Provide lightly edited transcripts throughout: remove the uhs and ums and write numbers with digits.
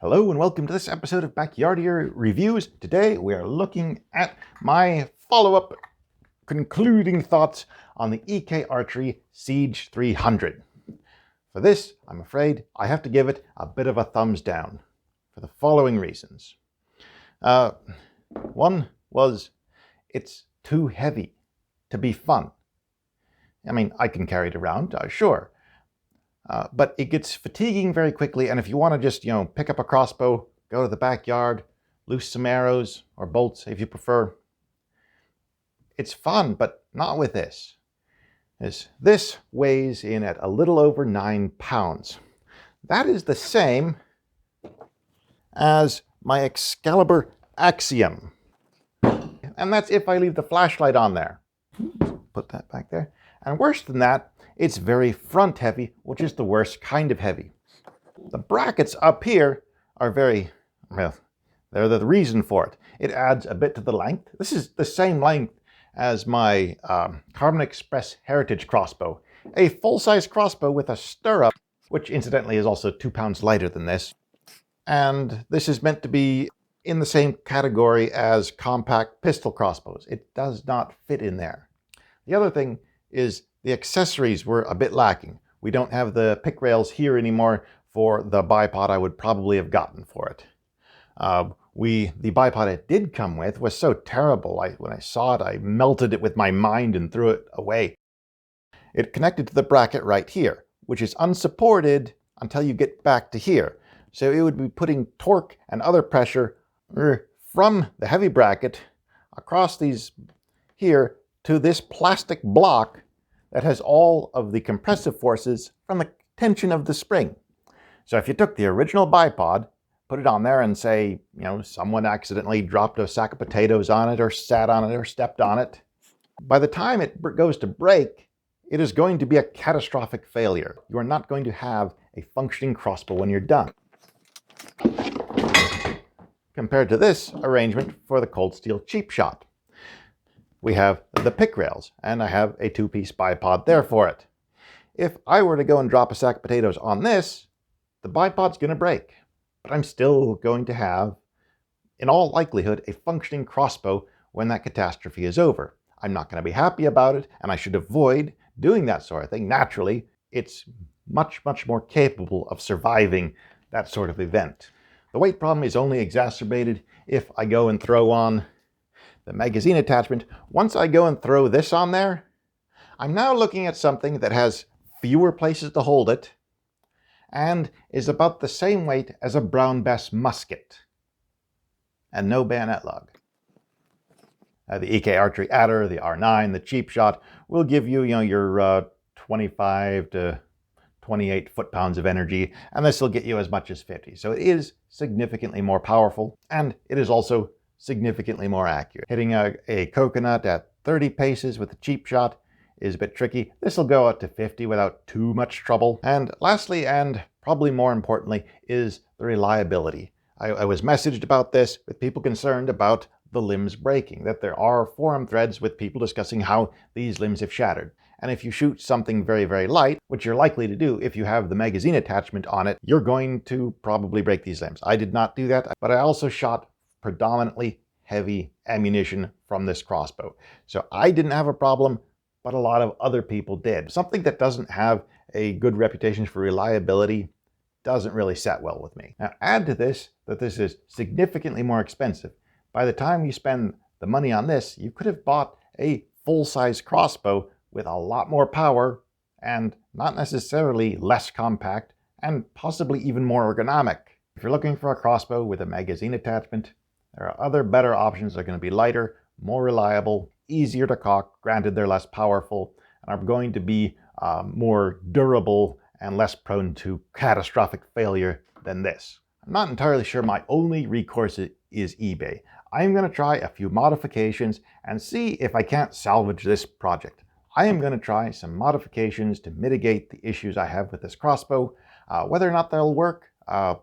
Hello and welcome to this episode of Backyardier Reviews. Today we are looking at my follow-up concluding thoughts on the EK Archery Siege 300. For this, I'm afraid I have to give it a bit of a thumbs down for the following reasons. One was it's too heavy to be fun. I mean, I can carry it around, sure. But it gets fatiguing very quickly, and if you want to just, pick up a crossbow, go to the backyard, loose some arrows, or bolts if you prefer, it's fun, but not with this. This weighs in at a little over 9 pounds. That is the same as my Excalibur Axiom. And that's if I leave the flashlight on there. Put that back there. And worse than that, it's very front heavy, which is the worst kind of heavy. The brackets up here are they're the reason for it. It adds a bit to the length. This is the same length as my Carbon Express Heritage crossbow. A full-size crossbow with a stirrup, which incidentally is also 2 pounds lighter than this. And this is meant to be in the same category as compact pistol crossbows. It does not fit in there. The other thing is the accessories were a bit lacking. We don't have the pick rails here anymore for the bipod I would probably have gotten for it. The bipod it did come with was so terrible. When I saw it, I melted it with my mind and threw it away. It connected to the bracket right here, which is unsupported until you get back to here. So it would be putting torque and other pressure from the heavy bracket across these here to this plastic block that has all of the compressive forces from the tension of the spring. So if you took the original bipod, put it on there and say, someone accidentally dropped a sack of potatoes on it or sat on it or stepped on it, by the time it goes to break, it is going to be a catastrophic failure. You are not going to have a functioning crossbow when you're done. Compared to this arrangement for the Cold Steel Cheap Shot. We have the pick rails, and I have a 2-piece bipod there for it. If I were to go and drop a sack of potatoes on this, the bipod's going to break. But I'm still going to have, in all likelihood, a functioning crossbow when that catastrophe is over. I'm not going to be happy about it, and I should avoid doing that sort of thing. Naturally, it's much, much more capable of surviving that sort of event. The weight problem is only exacerbated if I go and throw on the magazine attachment. Once I go and throw this on there, I'm now looking at something that has fewer places to hold it and is about the same weight as a Brown Bess musket and no bayonet lug. The EK Archery Adder, the R9, the Cheap Shot will give you, your 25 to 28 foot-pounds of energy, and this will get you as much as 50. So it is significantly more powerful, and it is also significantly more accurate. Hitting a coconut at 30 paces with a Cheap Shot is a bit tricky. This will go out to 50 without too much trouble. And lastly, and probably more importantly, is the reliability. I was messaged about this with people concerned about the limbs breaking, that there are forum threads with people discussing how these limbs have shattered. And if you shoot something very, very light, which you're likely to do if you have the magazine attachment on it, you're going to probably break these limbs. I did not do that, but I also shot predominantly heavy ammunition from this crossbow. So I didn't have a problem, but a lot of other people did. Something that doesn't have a good reputation for reliability doesn't really set well with me. Now add to this that this is significantly more expensive. By the time you spend the money on this, you could have bought a full-size crossbow with a lot more power and not necessarily less compact and possibly even more ergonomic. If you're looking for a crossbow with a magazine attachment, there are other better options that are going to be lighter, more reliable, easier to cock, granted they're less powerful, and are going to be more durable and less prone to catastrophic failure than this. I'm not entirely sure my only recourse is eBay. I'm going to try a few modifications and see if I can't salvage this project. I am going to try some modifications to mitigate the issues I have with this crossbow. Whether or not they'll work,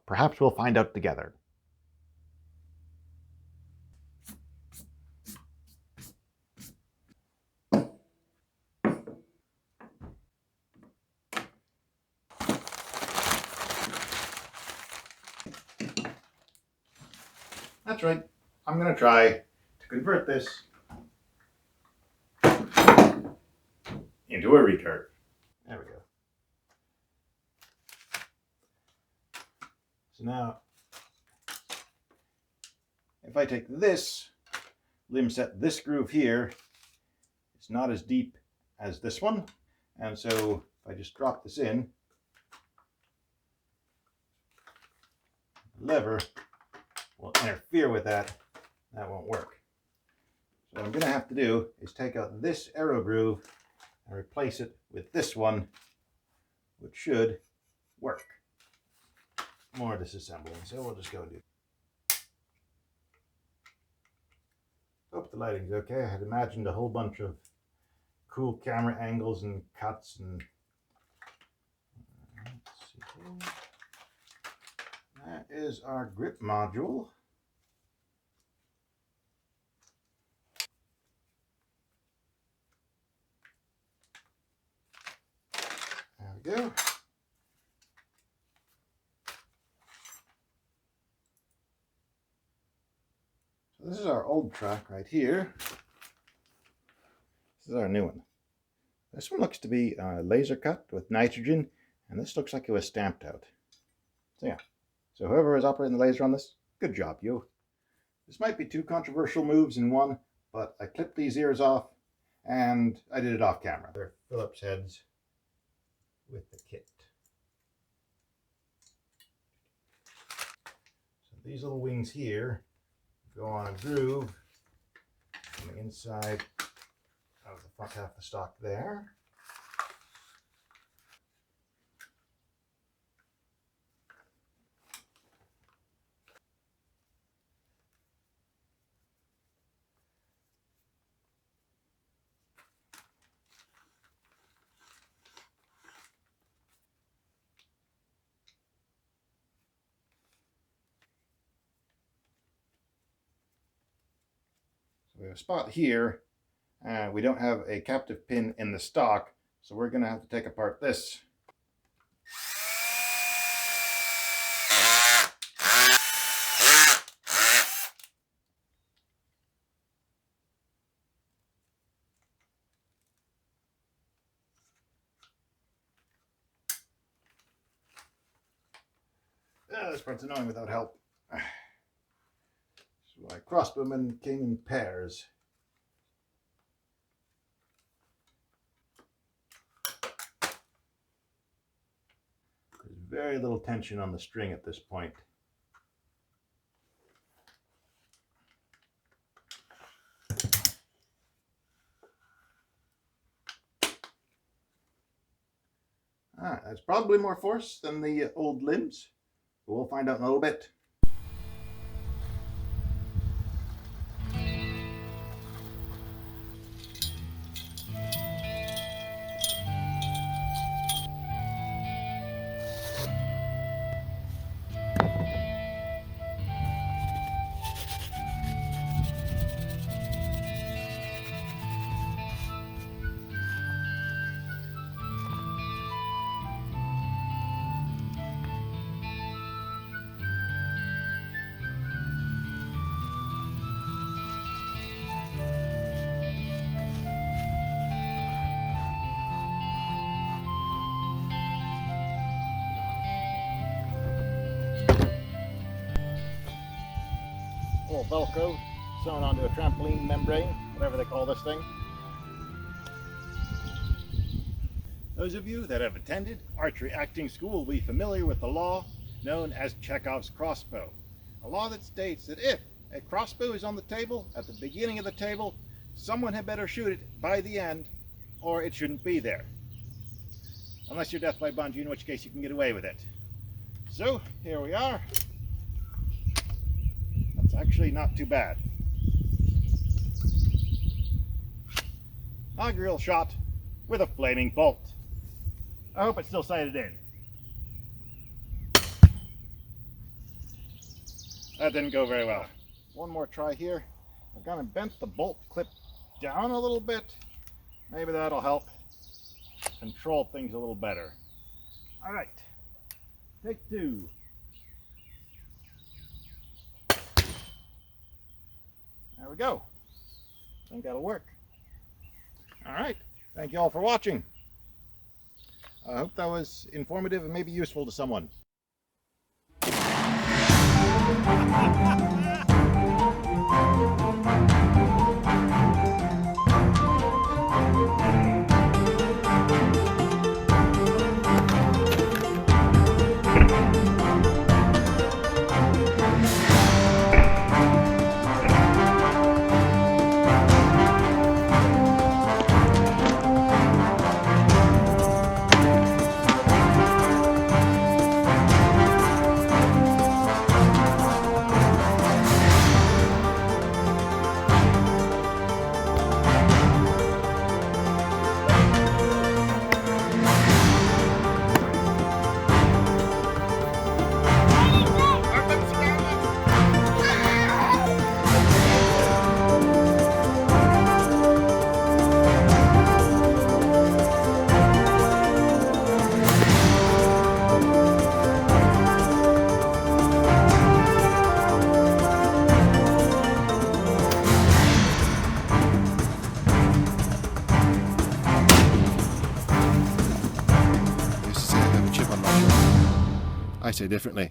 perhaps we'll find out together. That's right. I'm going to try to convert this into a recurve. There we go. So now, if I take this limb set, this groove here, it's not as deep as this one. And so if I just drop this in, the lever will interfere with that. That won't work. So what I'm going to have to do is take out this arrow groove and replace it with this one, which should work. More disassembling, so we'll just go do. Hope the lighting's okay. I had imagined a whole bunch of cool camera angles and cuts and let's see here. That is our grip module. There we go. So this is our old track right here. This is our new one. This one looks to be laser cut with nitrogen, and this looks like it was stamped out. So yeah. So whoever is operating the laser on this, good job, you. This might be two controversial moves in one, but I clipped these ears off, and I did it off camera. They're Phillips heads with the kit. So these little wings here go on a groove on the inside of the front half of the stock there. We have a spot here. We don't have a captive pin in the stock, so we're going to have to take apart this. This part's annoying without help. So my crossbowmen came in pairs. There's very little tension on the string at this point. That's probably more force than the old limbs, but we'll find out in a little bit. Little Velcro sewn onto a trampoline membrane, whatever they call this thing. Those of you that have attended archery acting school will be familiar with the law known as Chekhov's crossbow. A law that states that if a crossbow is on the table at the beginning of the table, someone had better shoot it by the end, or it shouldn't be there. Unless you're death by bungee, in which case you can get away with it. So here we are. That's actually not too bad. Inaugural shot with a flaming bolt. I hope it's still sighted in. That didn't go very well. One more try here. I've kind of bent the bolt clip down a little bit. Maybe that'll help control things a little better. All right, take two. we go. I think that'll work. All right. Thank you all for watching. I hope that was informative and maybe useful to someone. I say differently.